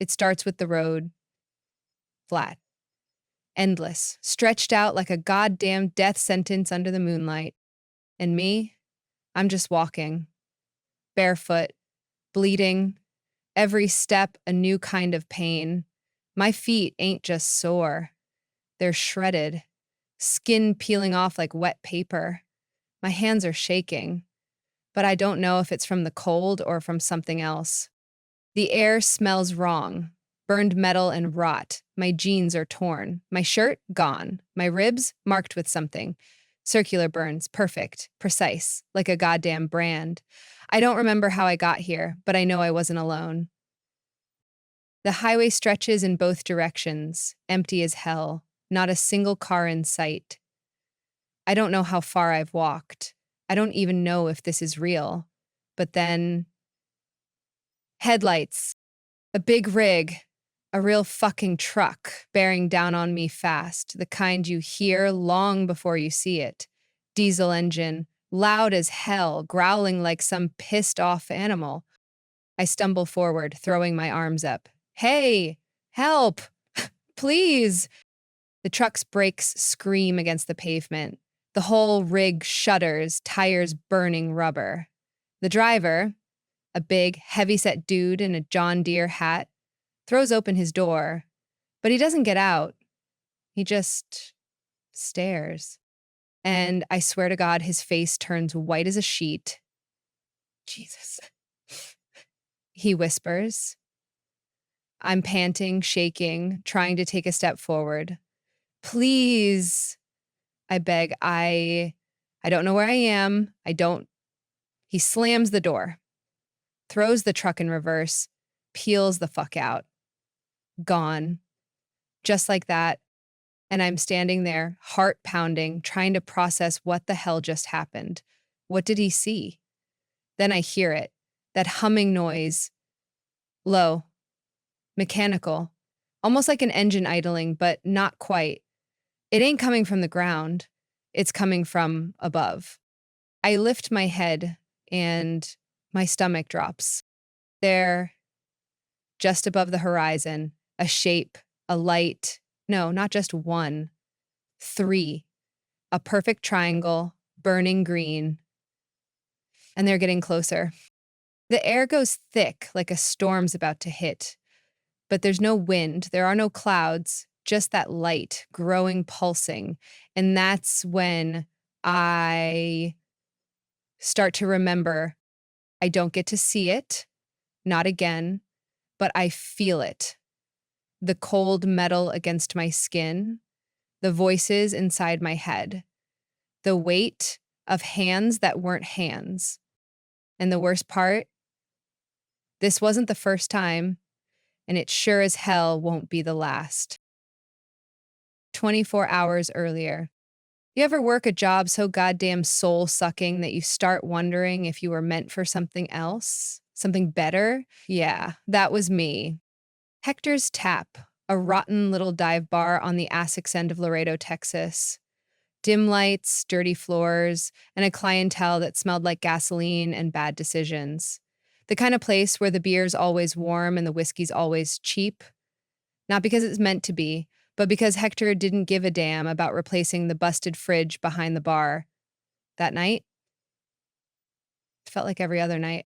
It starts with the road, flat, endless, stretched out like a goddamn death sentence under the moonlight. And me, I'm just walking, barefoot, bleeding, every step a new kind of pain. My feet ain't just sore, they're shredded, skin peeling off like wet paper. My hands are shaking, but I don't know if it's from the cold or from something else. The air smells wrong, burned metal and rot. My jeans are torn. My shirt, gone. My ribs, marked with something. Circular burns, perfect, precise, like a goddamn brand. I don't remember how I got here, but I know I wasn't alone. The highway stretches in both directions, empty as hell, not a single car in sight. I don't know how far I've walked. I don't even know if this is real. But then, headlights, a big rig, a real fucking truck bearing down on me fast, the kind you hear long before you see it. Diesel engine, loud as hell, growling like some pissed off animal. I stumble forward, throwing my arms up. Hey, help, please. The truck's brakes scream against the pavement. The whole rig shudders, tires burning rubber. The driver, a big, heavy-set dude in a John Deere hat, throws open his door, but he doesn't get out. He just stares. And I swear to God, his face turns white as a sheet. Jesus. He whispers. I'm panting, shaking, trying to take a step forward. Please, I beg. I don't know where I am. He slams the door, throws the truck in reverse, peels the fuck out. Gone. Just like that. And I'm standing there, heart pounding, trying to process what the hell just happened. What did he see? Then I hear it, that humming noise. Low, mechanical, almost like an engine idling, but not quite. It ain't coming from the ground. It's coming from above. I lift my head and my stomach drops. There, just above the horizon, a shape, a light. No, not just one. 3. A perfect triangle, burning green. And they're getting closer. The air goes thick like a storm's about to hit. But there's no wind, there are no clouds, just that light, growing, pulsing. And that's when I start to remember I don't get to see it, not again, but I feel it. The cold metal against my skin, the voices inside my head, the weight of hands that weren't hands. And the worst part, this wasn't the first time, and it sure as hell won't be the last. 24 hours earlier. You ever work a job so goddamn soul-sucking that you start wondering if you were meant for something else? Something better? Yeah, that was me. Hector's Tap, a rotten little dive bar on the Essex end of Laredo, Texas. Dim lights, dirty floors, and a clientele that smelled like gasoline and bad decisions. The kind of place where the beer's always warm and the whiskey's always cheap. Not because it's meant to be, but because Hector didn't give a damn about replacing the busted fridge behind the bar. That night, it felt like every other night.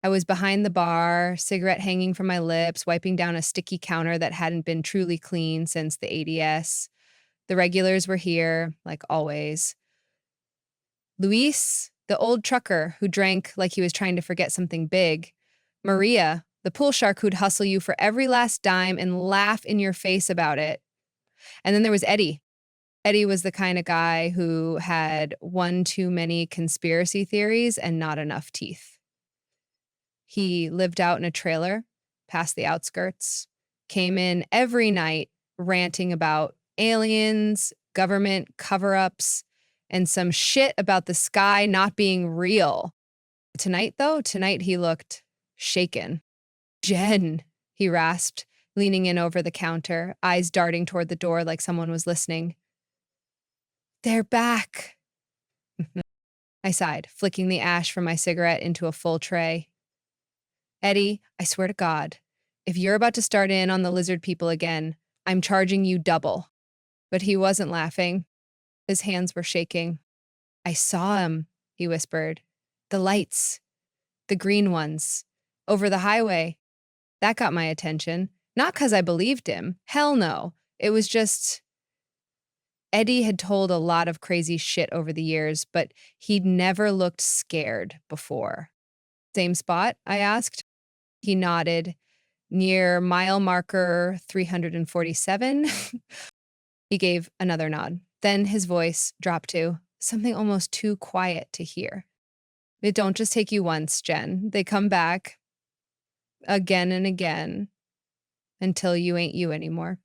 I was behind the bar, cigarette hanging from my lips, wiping down a sticky counter that hadn't been truly clean since the ADS. The regulars were here, like always. Luis, the old trucker who drank like he was trying to forget something big. Maria, the pool shark who'd hustle you for every last dime and laugh in your face about it. And then there was Eddie. Eddie was the kind of guy who had one too many conspiracy theories and not enough teeth. He lived out in a trailer past the outskirts, came in every night ranting about aliens, government cover-ups, and some shit about the sky not being real. Tonight he looked shaken. Jen, he rasped, leaning in over the counter, eyes darting toward the door like someone was listening. They're back, I sighed, flicking the ash from my cigarette into a full tray. Eddie, I swear to God, if you're about to start in on the lizard people again, I'm charging you double. But he wasn't laughing. His hands were shaking. I saw him, he whispered. The lights. The green ones. Over the highway. That got my attention. Not 'cause I believed him. Hell no. It was just Eddie had told a lot of crazy shit over the years, but he'd never looked scared before. Same spot? I asked. He nodded. Near mile marker 347? He gave another nod. Then his voice dropped to something almost too quiet to hear. They don't just take you once, Jen. They come back again and again until you ain't you anymore.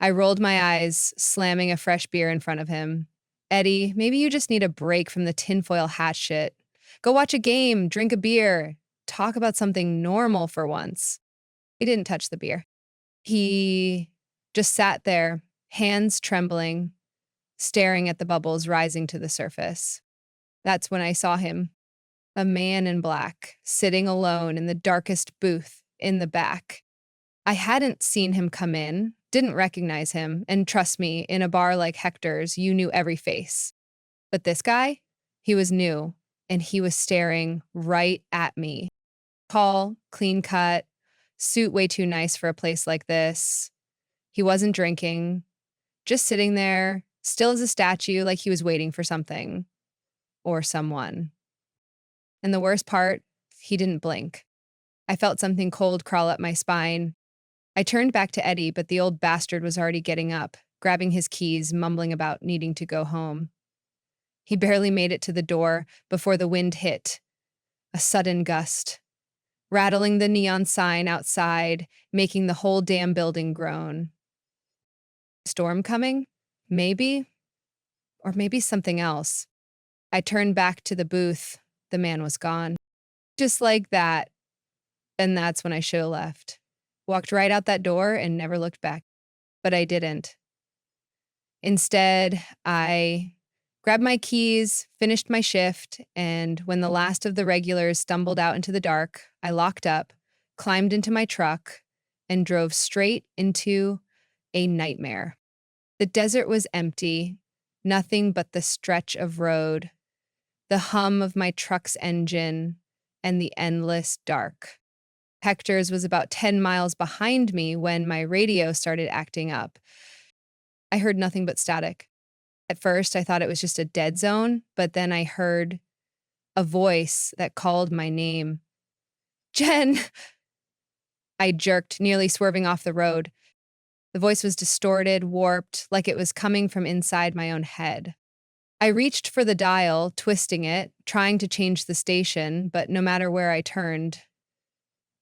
I rolled my eyes, slamming a fresh beer in front of him. Eddie, maybe you just need a break from the tinfoil hat shit. Go watch a game, drink a beer, talk about something normal for once. He didn't touch the beer. He just sat there, hands trembling, staring at the bubbles rising to the surface. That's when I saw him, a man in black, sitting alone in the darkest booth in the back. I hadn't seen him come in, didn't recognize him, and trust me, in a bar like Hector's, you knew every face. But this guy, he was new, and he was staring right at me. Tall, clean cut, suit way too nice for a place like this. He wasn't drinking, just sitting there, still as a statue, like he was waiting for something or someone. And the worst part, he didn't blink. I felt something cold crawl up my spine. I turned back to Eddie, but the old bastard was already getting up, grabbing his keys, mumbling about needing to go home. He barely made it to the door before the wind hit, a sudden gust, rattling the neon sign outside, making the whole damn building groan. Storm coming? Maybe. Or maybe something else. I turned back to the booth. The man was gone. Just like that. And that's when I should have left. Walked right out that door and never looked back. But I didn't. Instead, I grabbed my keys, finished my shift, and when the last of the regulars stumbled out into the dark, I locked up, climbed into my truck, and drove straight into a nightmare. The desert was empty, nothing but the stretch of road, the hum of my truck's engine, and the endless dark. Hector's was about 10 miles behind me when my radio started acting up. I heard nothing but static. At first, I thought it was just a dead zone, but then I heard a voice that called my name. Jen! I jerked, nearly swerving off the road. The voice was distorted, warped, like it was coming from inside my own head. I reached for the dial, twisting it, trying to change the station, but no matter where I turned,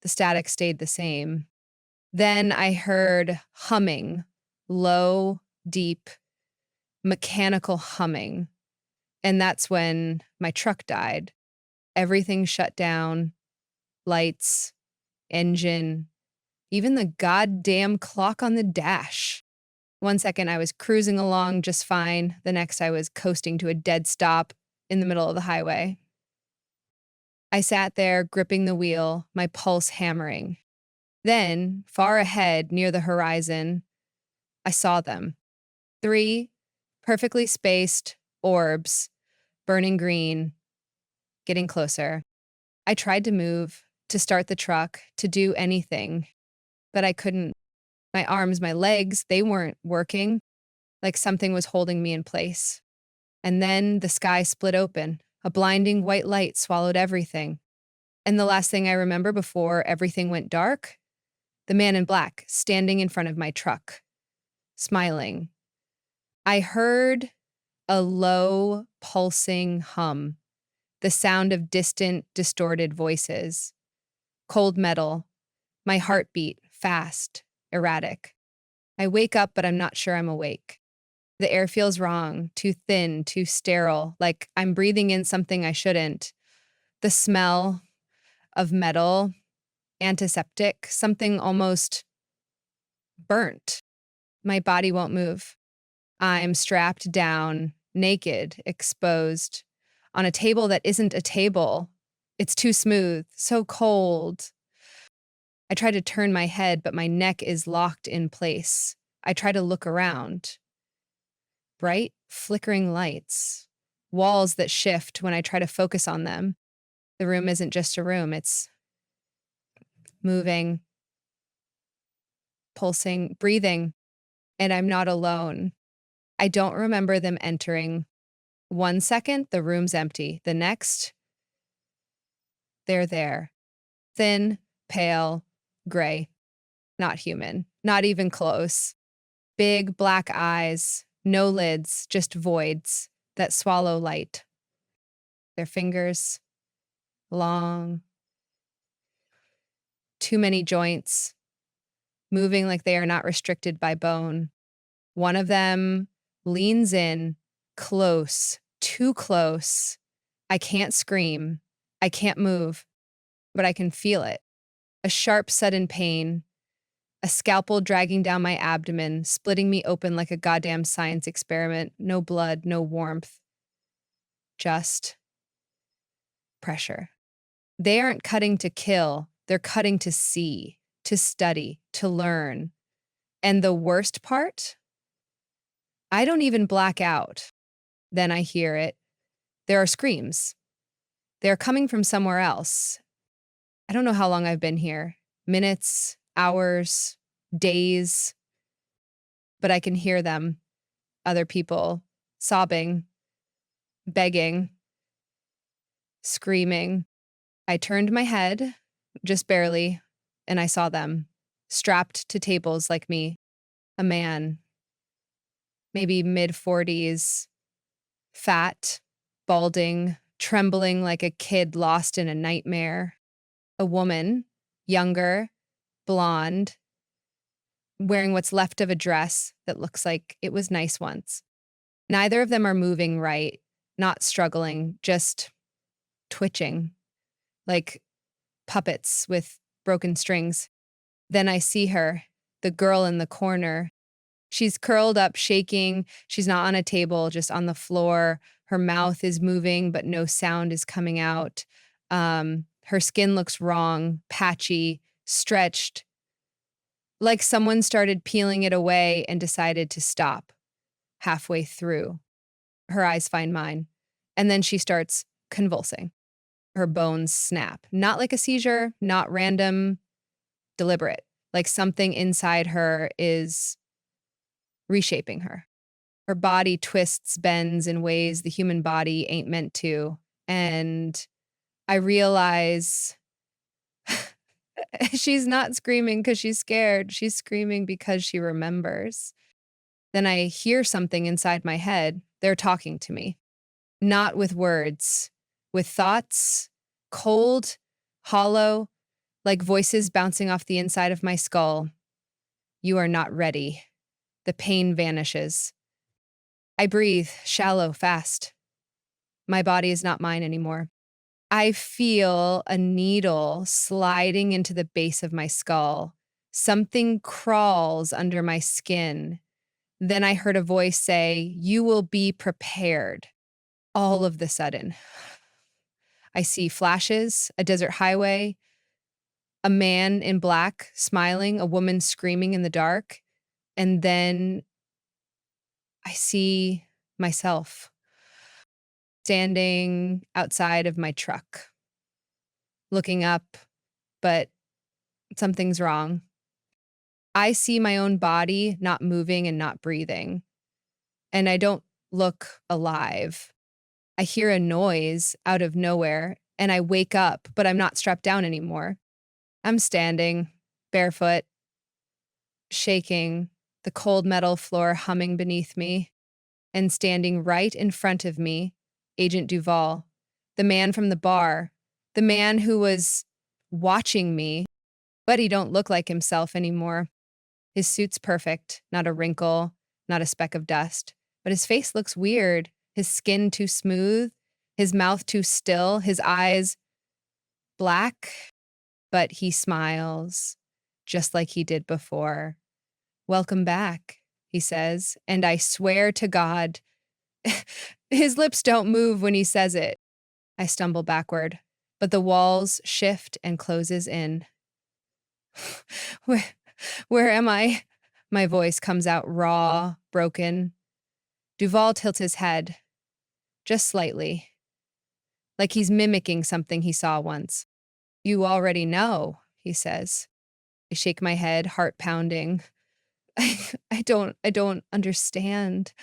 the static stayed the same. Then I heard humming, low, deep, mechanical humming. And that's when my truck died. Everything shut down. Lights, engine, even the goddamn clock on the dash. One second I was cruising along just fine. The next I was coasting to a dead stop in the middle of the highway. I sat there gripping the wheel, my pulse hammering. Then, far ahead near the horizon, I saw them. 3 perfectly spaced orbs, burning green, getting closer. I tried to move, to start the truck, to do anything, but I couldn't. My arms, my legs, they weren't working, like something was holding me in place. And then the sky split open. A blinding white light swallowed everything. And the last thing I remember before everything went dark, the man in black standing in front of my truck, smiling. I heard a low, pulsing hum, the sound of distant, distorted voices. Cold metal, my heartbeat, fast, erratic. I wake up, but I'm not sure I'm awake. The air feels wrong, too thin, too sterile, like I'm breathing in something I shouldn't. The smell of metal, antiseptic, something almost burnt. My body won't move. I'm strapped down, naked, exposed, on a table that isn't a table. It's too smooth, so cold. I try to turn my head, but my neck is locked in place. I try to look around. Bright, flickering lights, walls that shift when I try to focus on them. The room isn't just a room, it's moving, pulsing, breathing, and I'm not alone. I don't remember them entering. 1 second, the room's empty. The next, they're there. Thin, pale, gray. Not human. Not even close. Big black eyes, no lids, just voids that swallow light. Their fingers, long, too many joints, moving like they are not restricted by bone. One of them leans in, close, too close. I can't scream. I can't move, but I can feel it. A sharp, sudden pain, a scalpel dragging down my abdomen, splitting me open like a goddamn science experiment. No blood, no warmth, just pressure. They aren't cutting to kill, they're cutting to see, to study, to learn. And the worst part? I don't even black out. Then I hear it. There are screams. They're coming from somewhere else. I don't know how long I've been here. Minutes, hours, days. But I can hear them. Other people sobbing, begging, screaming. I turned my head, just barely, and I saw them, strapped to tables like me. A man, maybe mid-40s, fat, balding, trembling like a kid lost in a nightmare. A woman, younger, blonde, wearing what's left of a dress that looks like it was nice once. Neither of them are moving right, not struggling, just twitching, like puppets with broken strings. Then I see her, the girl in the corner. She's curled up, shaking. She's not on a table, just on the floor. Her mouth is moving, but no sound is coming out. Her skin looks wrong, patchy, stretched, like someone started peeling it away and decided to stop halfway through. Her eyes find mine, and then she starts convulsing. Her bones snap, not like a seizure, not random, deliberate, like something inside her is reshaping her. Her body twists, bends in ways the human body ain't meant to. And I realize she's not screaming because she's scared. She's screaming because she remembers. Then I hear something inside my head. They're talking to me, not with words, with thoughts, cold, hollow, like voices bouncing off the inside of my skull. You are not ready. The pain vanishes. I breathe, shallow, fast. My body is not mine anymore. I feel a needle sliding into the base of my skull. Something crawls under my skin. Then I heard a voice say, "You will be prepared." All of the sudden, I see flashes, a desert highway, a man in black smiling, a woman screaming in the dark, and then I see myself standing outside of my truck, looking up, but something's wrong. I see my own body not moving and not breathing, and I don't look alive. I hear a noise out of nowhere, and I wake up, but I'm not strapped down anymore. I'm standing, barefoot, shaking, the cold metal floor humming beneath me, and standing right in front of me, Agent Duval, the man from the bar, the man who was watching me, but he don't look like himself anymore. His suit's perfect, not a wrinkle, not a speck of dust, but his face looks weird, his skin too smooth, his mouth too still, his eyes black, but he smiles just like he did before. Welcome back, he says, and I swear to God, his lips don't move when he says it. I stumble backward, but the walls shift and closes in. Where, where am I? My voice comes out raw, broken. Duval tilts his head, just slightly, like he's mimicking something he saw once. You already know, he says. I shake my head, heart pounding. I don't understand.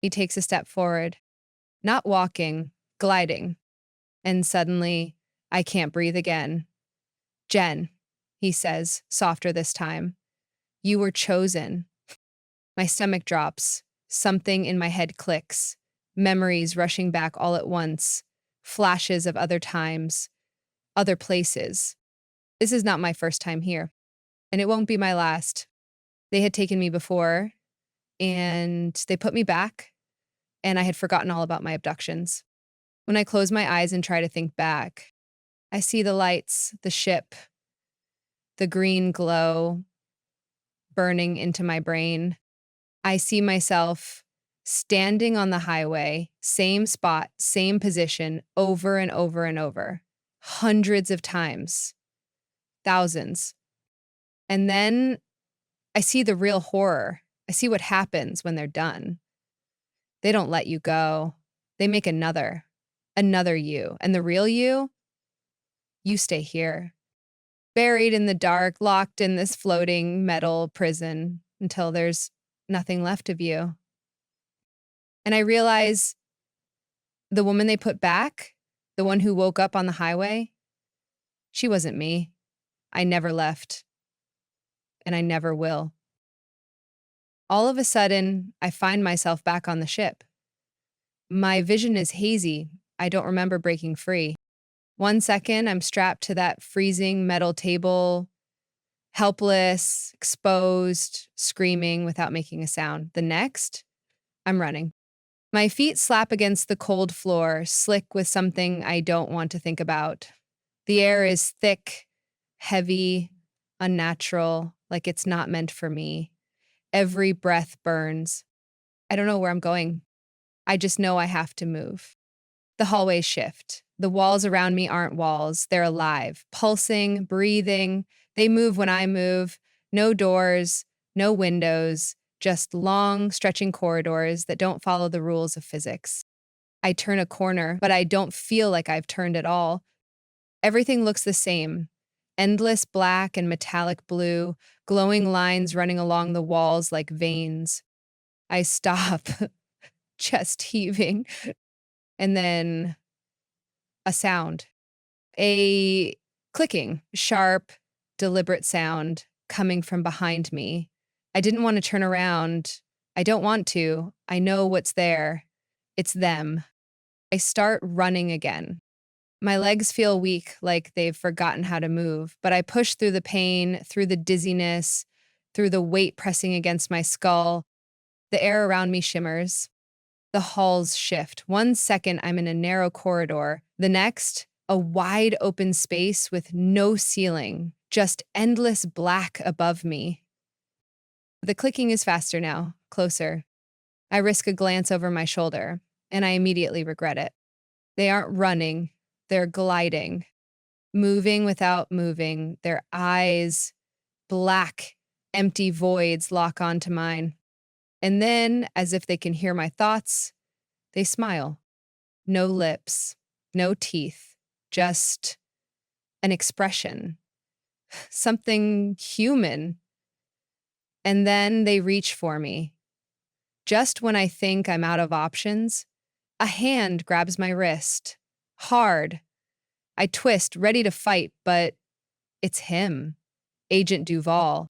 He takes a step forward, not walking, gliding. And suddenly, I can't breathe again. Jen, he says, softer this time. You were chosen. My stomach drops. Something in my head clicks. Memories rushing back all at once. Flashes of other times, other places. This is not my first time here, and it won't be my last. They had taken me before, and they put me back, and I had forgotten all about my abductions. When I close my eyes and try to think back, I see the lights, the ship, the green glow burning into my brain. I see myself standing on the highway, same spot, same position, over and over and over, hundreds of times, thousands. And then I see the real horror. I see what happens when they're done. They don't let you go. They make another you. And the real you stay here, buried in the dark, locked in this floating metal prison until there's nothing left of you. And I realize the woman they put back, the one who woke up on the highway, she wasn't me. I never left, and I never will. All of a sudden, I find myself back on the ship. My vision is hazy. I don't remember breaking free. 1 second, I'm strapped to that freezing metal table, helpless, exposed, screaming without making a sound. The next, I'm running. My feet slap against the cold floor, slick with something I don't want to think about. The air is thick, heavy, unnatural, like it's not meant for me. Every breath burns. I don't know where I'm going. I just know I have to move. The hallways shift. The walls around me aren't walls. They're alive, pulsing, breathing. They move when I move. No doors, no windows, just long, stretching corridors that don't follow the rules of physics. I turn a corner, but I don't feel like I've turned at all. Everything looks the same. Endless black and metallic blue, glowing lines running along the walls like veins. I stop, chest heaving, and then a sound. A clicking, sharp, deliberate sound coming from behind me. I didn't want to turn around. I don't want to. I know what's there. It's them. I start running again. My legs feel weak, like they've forgotten how to move, but I push through the pain, through the dizziness, through the weight pressing against my skull. The air around me shimmers. The halls shift. 1 second, I'm in a narrow corridor. The next, a wide open space with no ceiling, just endless black above me. The clicking is faster now, closer. I risk a glance over my shoulder, and I immediately regret it. They aren't running, they're gliding, moving without moving. Their eyes, black, empty voids, lock onto mine. And then, as if they can hear my thoughts, they smile. No lips, no teeth, just an expression, something human. And then they reach for me. Just when I think I'm out of options, a hand grabs my wrist, hard. I twist, ready to fight, but it's him, Agent Duval,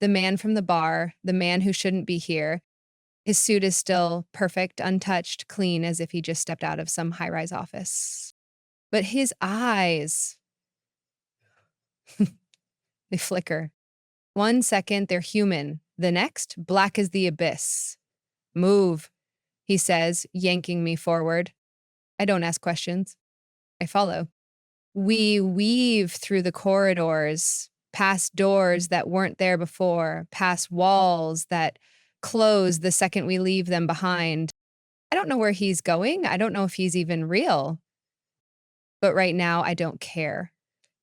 the man from the bar, the man who shouldn't be here. His suit is still perfect, untouched, clean, as if he just stepped out of some high-rise office. But his eyes, they flicker. 1 second, they're human. The next, black as the abyss. Move, he says, yanking me forward. I don't ask questions. I follow. We weave through the corridors, past doors that weren't there before, past walls that close the second we leave them behind. I don't know where he's going. I don't know if he's even real. But right now, I don't care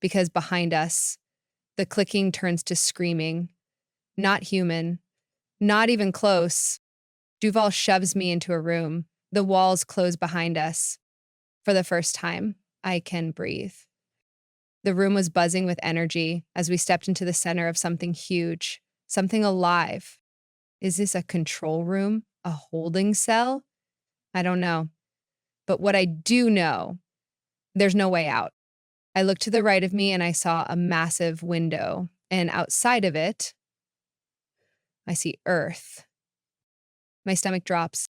because behind us, the clicking turns to screaming. Not human, not even close. Duval shoves me into a room. The walls close behind us. For the first time, I can breathe. The room was buzzing with energy as we stepped into the center of something huge, something alive. Is this a control room? A holding cell? I don't know. But what I do know, there's no way out. I looked to the right of me and I saw a massive window. And outside of it, I see Earth. My stomach drops.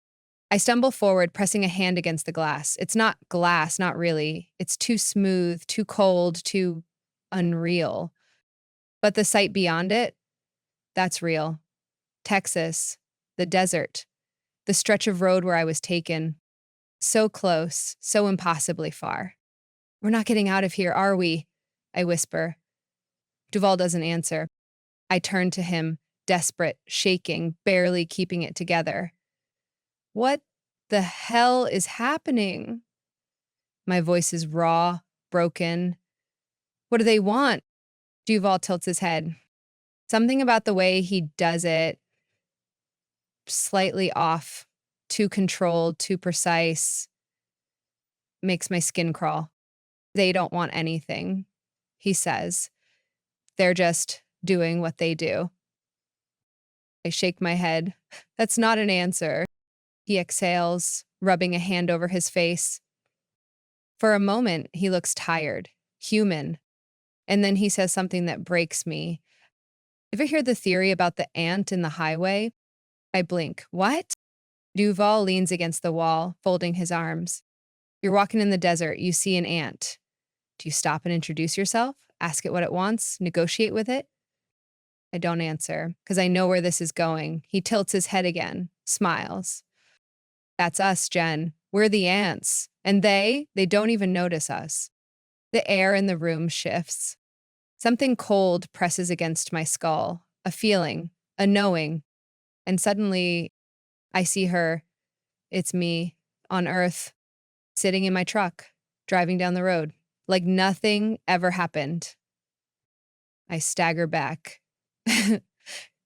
I stumble forward, pressing a hand against the glass. It's not glass, not really. It's too smooth, too cold, too unreal. But the sight beyond it, that's real. Texas, the desert, the stretch of road where I was taken. So close, so impossibly far. We're not getting out of here, are we? I whisper. Duval doesn't answer. I turn to him, desperate, shaking, barely keeping it together. What the hell is happening? My voice is raw, broken. What do they want? Duval tilts his head. Something about the way he does it, slightly off, too controlled, too precise, makes my skin crawl. They don't want anything, he says. They're just doing what they do. I shake my head. That's not an answer. He exhales, rubbing a hand over his face. For a moment, he looks tired, human. And then he says something that breaks me. Ever hear the theory about the ant in the highway? I blink. What? Duval leans against the wall, folding his arms. You're walking in the desert. You see an ant. Do you stop and introduce yourself? Ask it what it wants? Negotiate with it? I don't answer, because I know where this is going. He tilts his head again, smiles. That's us, Jen. We're the ants. And they don't even notice us. The air in the room shifts. Something cold presses against my skull, a feeling, a knowing. And suddenly, I see her. It's me, on Earth, sitting in my truck, driving down the road, like nothing ever happened. I stagger back.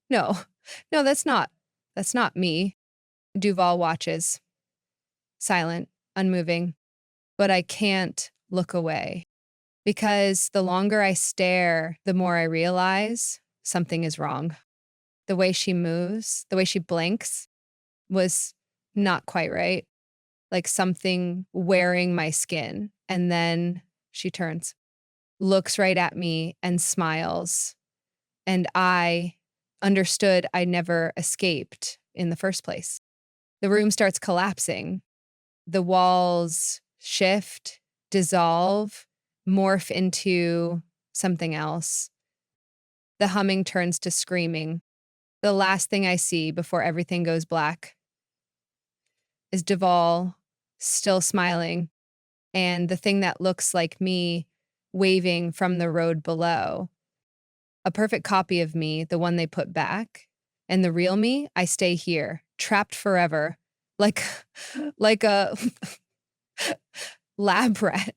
No, no, that's not me. Duval watches, silent, unmoving, but I can't look away because the longer I stare, the more I realize something is wrong. The way she moves, the way she blinks was not quite right, like something wearing my skin. And then she turns, looks right at me and smiles. And I understood I never escaped in the first place. The room starts collapsing. The walls shift, dissolve, morph into something else. The humming turns to screaming. The last thing I see before everything goes black is Duval still smiling, and the thing that looks like me waving from the road below. A perfect copy of me, the one they put back. And the real me, I stay here, trapped forever, like a lab rat.